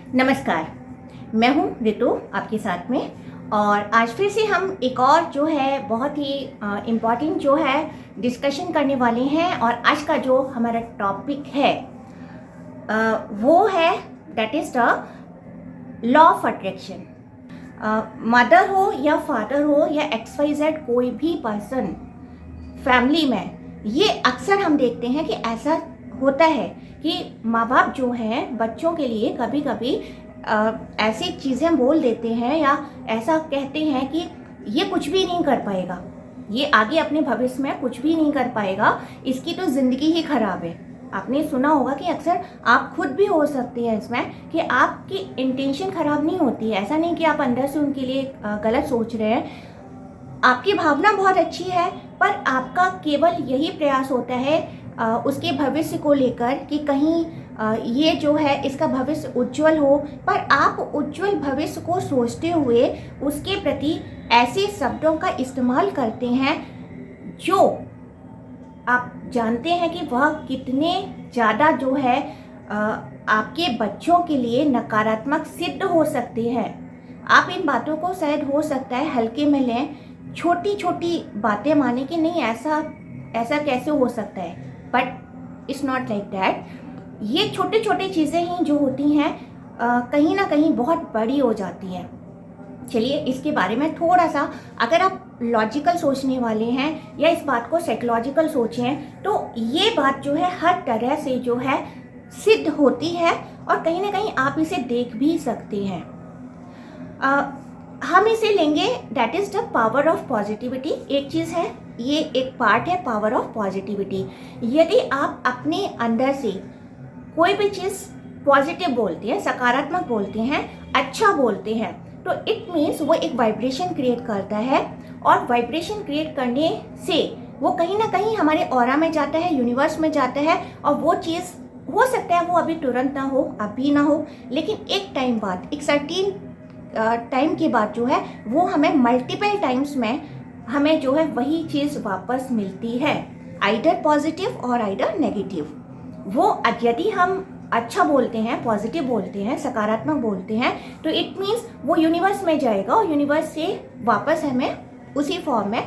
नमस्कार, मैं हूँ रितु आपके साथ में। और आज फिर से हम एक और जो है बहुत ही इम्पॉर्टेंट जो है डिस्कशन करने वाले हैं। और आज का जो हमारा टॉपिक है वो है that is the law of attraction. Mother हो या फादर हो या XYZ कोई भी पर्सन फैमिली में, ये अक्सर हम देखते हैं कि ऐसा होता है कि माँ बाप जो हैं बच्चों के लिए कभी कभी ऐसी चीज़ें बोल देते हैं या ऐसा कहते हैं कि ये कुछ भी नहीं कर पाएगा, ये आगे अपने भविष्य में कुछ भी नहीं कर पाएगा, इसकी तो ज़िंदगी ही खराब है। आपने सुना होगा कि अक्सर आप खुद भी हो सकती हैं इसमें कि आपकी इंटेंशन खराब नहीं होती है। ऐसा नहीं कि आप अंदर से उनके लिए गलत सोच रहे हैं, आपकी भावना बहुत अच्छी है, पर आपका केवल यही प्रयास होता है उसके भविष्य को लेकर कि कहीं ये जो है इसका भविष्य उज्जवल हो। पर आप उज्जवल भविष्य को सोचते हुए उसके प्रति ऐसे शब्दों का इस्तेमाल करते हैं जो आप जानते हैं कि वह कितने ज़्यादा जो है आपके बच्चों के लिए नकारात्मक सिद्ध हो सकते हैं। आप इन बातों को शायद हो सकता है हल्के में लें, छोटी छोटी बातें माने कि नहीं ऐसा कैसे हो सकता है, but it's not like that. ये छोटी छोटी चीज़ें ही जो होती हैं कहीं ना कहीं बहुत बड़ी हो जाती हैं। चलिए इसके बारे में थोड़ा सा, अगर आप लॉजिकल सोचने वाले हैं या इस बात को साइकोलॉजिकल सोचें तो ये बात जो है हर तरह से जो है सिद्ध होती है और कहीं ना कहीं आप इसे देख भी सकते हैं। हम इसे लेंगे that is the power of positivity. एक चीज़ है, ये एक पार्ट है पावर ऑफ पॉजिटिविटी। यदि आप अपने अंदर से कोई भी चीज़ पॉजिटिव बोलते हैं, सकारात्मक बोलते हैं, अच्छा बोलते हैं, तो इट मीन्स वो एक वाइब्रेशन क्रिएट करता है। और वाइब्रेशन क्रिएट करने से वो कहीं ना कहीं हमारे ऑरा में जाता है, यूनिवर्स में जाता है। और वो चीज़ हो सकता है वो अभी तुरंत ना हो, अभी ना हो, लेकिन एक टाइम बाद, एक सर्टीन टाइम के बाद जो है वो हमें मल्टीपल टाइम्स में हमें जो है वही चीज़ वापस मिलती है, आइदर पॉजिटिव और आइदर नेगेटिव। वो यदि हम अच्छा बोलते हैं, पॉजिटिव बोलते हैं, सकारात्मक बोलते हैं, तो इट मीन्स वो यूनिवर्स में जाएगा और यूनिवर्स से वापस हमें उसी फॉर्म में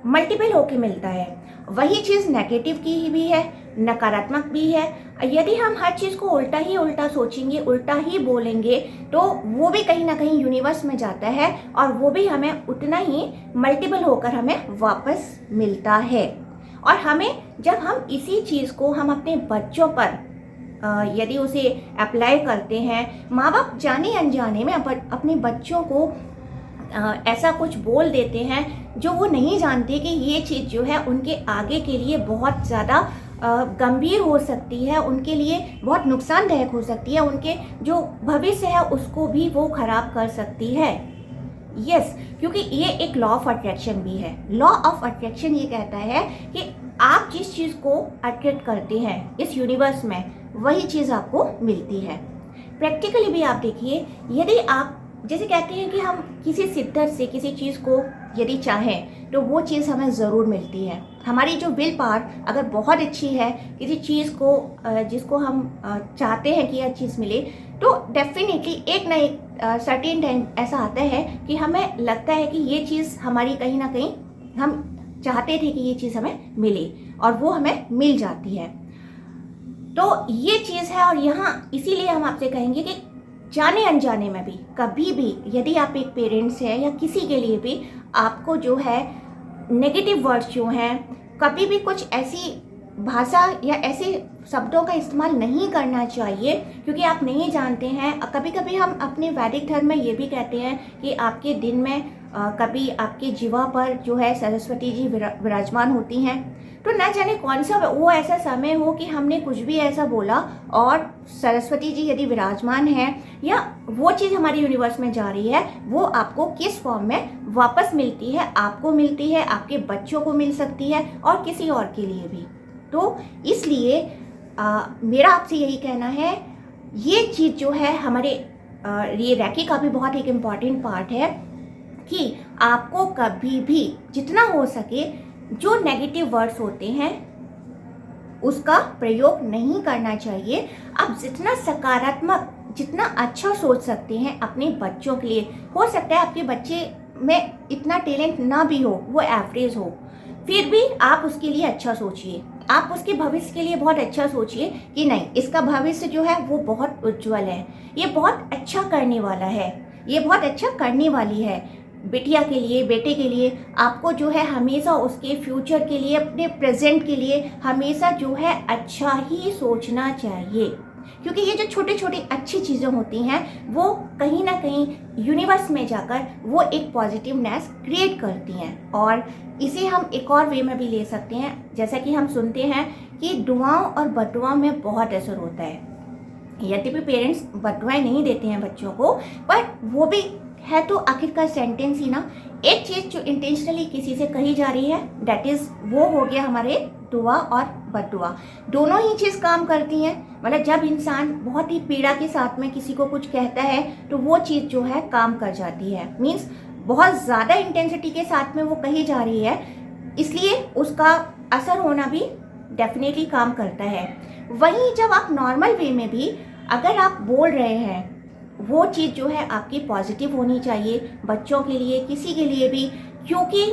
मल्टीपल होके मिलता है। वही चीज़ नेगेटिव की भी है, नकारात्मक भी है। यदि हम हर चीज़ को उल्टा सोचेंगे, उल्टा ही बोलेंगे, तो वो भी कहीं ना कहीं यूनिवर्स में जाता है और वो भी हमें उतना ही मल्टीपल होकर हमें वापस मिलता है। और हमें जब हम इसी चीज़ को हम अपने बच्चों पर यदि उसे अप्लाई करते हैं, माँ बाप जाने अनजाने में अपने बच्चों को ऐसा कुछ बोल देते हैं जो वो नहीं जानते कि ये चीज़ जो है उनके आगे के लिए बहुत ज़्यादा गंभीर हो सकती है, उनके लिए बहुत नुकसानदायक हो सकती है, उनके जो भविष्य है उसको भी वो खराब कर सकती है। यस, क्योंकि ये एक लॉ ऑफ अट्रैक्शन भी है। लॉ ऑफ अट्रैक्शन ये कहता है कि आप जिस चीज़ को अट्रैक्ट करते हैं इस यूनिवर्स में, वही चीज़ आपको मिलती है। प्रैक्टिकली भी आप देखिए, यदि आप जैसे कहते हैं कि हम किसी शिद्दत से किसी चीज़ को यदि चाहें तो वो चीज़ हमें ज़रूर मिलती है। हमारी जो विल पावर अगर बहुत अच्छी है, किसी चीज़ को जिसको हम चाहते हैं कि यह चीज़ मिले, तो डेफिनेटली एक ना एक सर्टेन टाइम ऐसा आता है कि हमें लगता है कि ये चीज़ हमारी कहीं ना कहीं हम चाहते थे कि ये चीज़ हमें मिले और वो हमें मिल जाती है। तो ये चीज़ है। और यहाँ इसीलिए हम आपसे कहेंगे कि जाने अनजाने में भी कभी भी यदि आप एक पेरेंट्स हैं या किसी के लिए भी आपको जो है नेगेटिव वर्ड्स जो हैं, कभी भी कुछ ऐसी भाषा या ऐसे शब्दों का इस्तेमाल नहीं करना चाहिए, क्योंकि आप नहीं जानते हैं। कभी कभी हम अपने वैदिक धर्म में ये भी कहते हैं कि आपके दिन में कभी आपके जीवा पर जो है सरस्वती जी विराजमान होती हैं, तो न जाने कौन सा वो ऐसा समय हो कि हमने कुछ भी ऐसा बोला और सरस्वती जी यदि विराजमान है या वो चीज़ हमारी यूनिवर्स में जा रही है, वो आपको किस फॉर्म में वापस मिलती है, आपको मिलती है, आपके बच्चों को मिल सकती है और किसी और के लिए भी। तो इसलिए मेरा आपसे यही कहना है, ये चीज़ जो है हमारे ये रैकी का भी बहुत एक इम्पॉर्टेंट पार्ट है कि आपको कभी भी जितना हो सके जो नेगेटिव वर्ड्स होते हैं उसका प्रयोग नहीं करना चाहिए। आप जितना सकारात्मक जितना अच्छा सोच सकते हैं अपने बच्चों के लिए, हो सकता है आपके बच्चे में इतना टैलेंट ना भी हो, वो एवरेज हो, फिर भी आप उसके लिए अच्छा सोचिए, आप उसके भविष्य के लिए बहुत अच्छा सोचिए कि नहीं, इसका भविष्य जो है वो बहुत उज्जवल है, ये बहुत अच्छा करने वाला है, ये बहुत अच्छा करने वाली है। बिटिया के लिए, बेटे के लिए आपको जो है हमेशा उसके फ्यूचर के लिए, अपने प्रेजेंट के लिए हमेशा जो है अच्छा ही सोचना चाहिए, क्योंकि ये जो छोटी छोटी अच्छी चीज़ें होती हैं वो कहीं ना कहीं यूनिवर्स में जाकर वो एक पॉजिटिवनेस क्रिएट करती हैं। और इसे हम एक और वे में भी ले सकते हैं, जैसा कि हम सुनते हैं कि दुआओं और बददुआओं में बहुत असर होता है। यद्यपि पेरेंट्स बददुआएं नहीं देते हैं बच्चों को, पर वो भी है तो आखिरकार सेंटेंस ही ना। एक चीज़ जो इंटेंशनली किसी से कही जा रही है, दैट इज़ वो हो गया हमारे दुआ और बददुआ, दोनों ही चीज़ काम करती हैं। मतलब जब इंसान बहुत ही पीड़ा के साथ में किसी को कुछ कहता है तो वो चीज़ जो है काम कर जाती है, मीन्स बहुत ज़्यादा इंटेंसिटी के साथ में वो कही जा रही है, इसलिए उसका असर होना भी डेफिनेटली काम करता है। वहीं जब आप नॉर्मल वे में भी अगर आप बोल रहे हैं, वो चीज़ जो है आपकी पॉजिटिव होनी चाहिए बच्चों के लिए, किसी के लिए भी, क्योंकि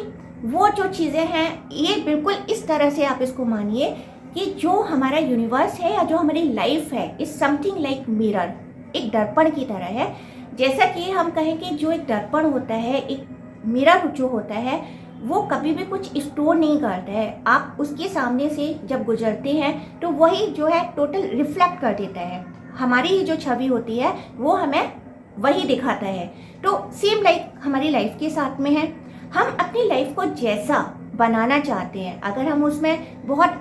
वो जो चीज़ें हैं ये बिल्कुल इस तरह से आप इसको मानिए कि जो हमारा यूनिवर्स है या जो हमारी लाइफ है इज समथिंग लाइक मिरर, एक दर्पण की तरह है। जैसा कि हम कहें कि जो एक दर्पण होता है, एक मिरर जो होता है, वो कभी भी कुछ स्टोर नहीं करता है। आप उसके सामने से जब गुजरते हैं तो वही जो है टोटल रिफ्लेक्ट कर देता है, हमारी ही जो छवि होती है वो हमें वही दिखाता है। तो सेम लाइक हमारी लाइफ के साथ में है, हम अपनी लाइफ को जैसा बनाना चाहते हैं, अगर हम उसमें बहुत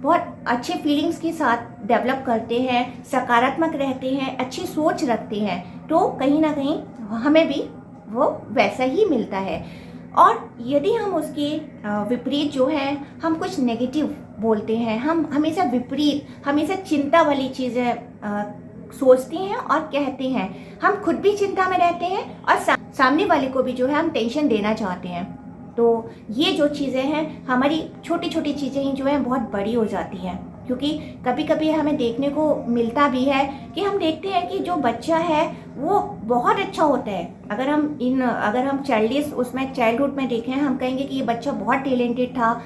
बहुत अच्छे फीलिंग्स के साथ डेवलप करते हैं, सकारात्मक रहते हैं, अच्छी सोच रखते हैं, तो कहीं ना कहीं हमें भी वो वैसा ही मिलता है। और यदि हम उसके विपरीत जो है हम कुछ नेगेटिव बोलते हैं, हम हमेशा विपरीत, हमेशा चिंता वाली चीज़ें सोचते हैं और कहते हैं, हम खुद भी चिंता में रहते हैं और सामने वाले को भी जो है हम टेंशन देना चाहते हैं, तो ये जो चीज़ें हैं हमारी छोटी छोटी चीज़ें ही जो है बहुत बड़ी हो जाती हैं। क्योंकि कभी कभी हमें देखने को मिलता भी है कि हम देखते हैं कि जो बच्चा है वो बहुत अच्छा होता है, अगर हम चाइल्डहुड में देखें, हम कहेंगे कि ये बच्चा बहुत टैलेंटेड था,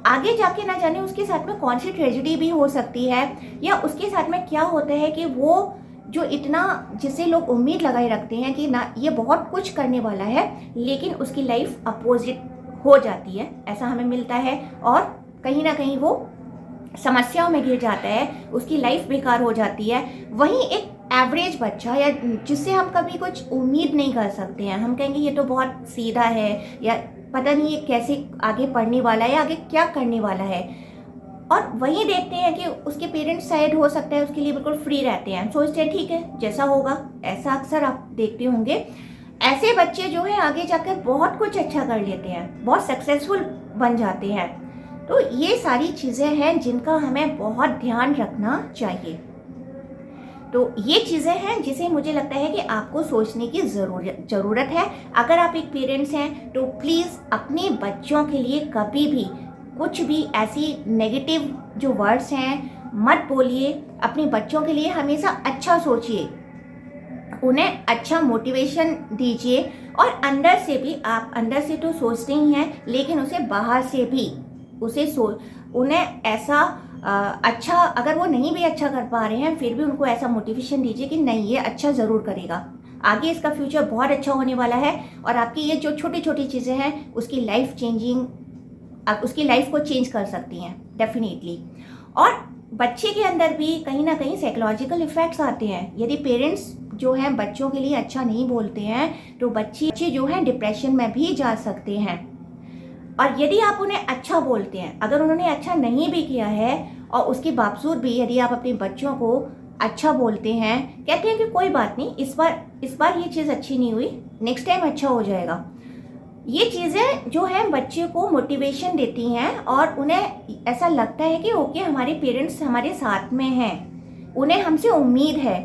आगे जाके ना जाने उसके साथ में कौन सी ट्रेजेडी भी हो सकती है, या उसके साथ में क्या होता है कि वो जो इतना, जिससे लोग उम्मीद लगाए रखते हैं कि ना ये बहुत कुछ करने वाला है, लेकिन उसकी लाइफ अपोजिट हो जाती है, ऐसा हमें मिलता है। और कहीं ना कहीं वो समस्याओं में घिर जाता है, उसकी लाइफ बेकार हो जाती है। वहीं एक एवरेज बच्चा, या जिससे हम कभी कुछ उम्मीद नहीं कर सकते हैं, हम कहेंगे ये तो बहुत सीधा है, या पता नहीं ये कैसे आगे पढ़ने वाला है, आगे क्या करने वाला है, और वहीं देखते हैं कि उसके पेरेंट्स शायद हो सकता है उसके लिए बिल्कुल फ्री रहते हैं, सोचते हैं ठीक है जैसा होगा, ऐसा अक्सर आप देखते होंगे। ऐसे बच्चे जो है आगे जाकर बहुत कुछ अच्छा कर लेते हैं, बहुत सक्सेसफुल बन जाते हैं। तो ये सारी चीज़ें हैं जिनका हमें बहुत ध्यान रखना चाहिए। तो ये चीज़ें हैं जिसे मुझे लगता है कि आपको सोचने की ज़रूरत है। अगर आप एक पेरेंट्स हैं तो प्लीज़ अपने बच्चों के लिए कभी भी कुछ भी ऐसी नेगेटिव जो वर्ड्स हैं मत बोलिए। अपने बच्चों के लिए हमेशा अच्छा सोचिए, उन्हें अच्छा मोटिवेशन दीजिए, और अंदर से भी, आप अंदर से तो सोचते ही हैं, लेकिन उसे बाहर से भी उन्हें ऐसा अच्छा, अगर वो नहीं भी अच्छा कर पा रहे हैं फिर भी उनको ऐसा मोटिवेशन दीजिए कि नहीं ये अच्छा ज़रूर करेगा, आगे इसका फ्यूचर बहुत अच्छा होने वाला है, और आपकी ये जो छोटी छोटी चीज़ें हैं उसकी लाइफ को चेंज कर सकती हैं डेफिनेटली। और बच्चे के अंदर भी कहीं ना कहीं साइकोलॉजिकल इफेक्ट्स आते हैं। यदि पेरेंट्स जो हैं बच्चों के लिए अच्छा नहीं बोलते हैं तो बच्चे जो हैं डिप्रेशन में भी जा सकते हैं। और यदि आप उन्हें अच्छा बोलते हैं, अगर उन्होंने अच्छा नहीं भी किया है और उसके बावजूद भी यदि आप अपने बच्चों को अच्छा बोलते हैं, कहते हैं कि कोई बात नहीं, इस बार ये चीज़ अच्छी नहीं हुई, नेक्स्ट टाइम अच्छा हो जाएगा, ये चीज़ें जो है बच्चे को मोटिवेशन देती हैं और उन्हें ऐसा लगता है कि ओके हमारे पेरेंट्स हमारे साथ में हैं, उन्हें हमसे उम्मीद है।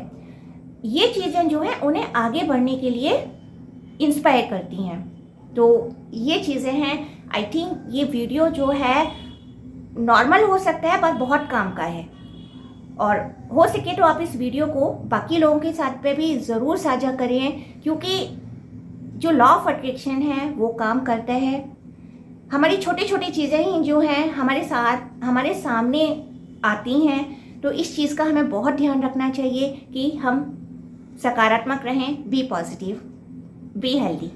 ये चीज़ें जो हैं उन्हें आगे बढ़ने के लिए इंस्पायर करती हैं। तो ये चीज़ें हैं। आई थिंक ये वीडियो जो है नॉर्मल हो सकता है पर बहुत काम का है, और हो सके तो आप इस वीडियो को बाकी लोगों के साथ पे भी ज़रूर साझा करें, क्योंकि जो लॉ ऑफ अट्रैक्शन है वो काम करता है। हमारी छोटी छोटी चीज़ें ही जो हैं हमारे सामने आती हैं। तो इस चीज़ का हमें बहुत ध्यान रखना चाहिए कि हम सकारात्मक रहें, बी पॉजिटिव, बी हेल्दी।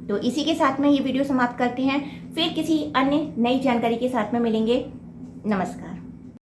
तो इसी के साथ में ये वीडियो समाप्त करते हैं, फिर किसी अन्य नई जानकारी के साथ में मिलेंगे। नमस्कार।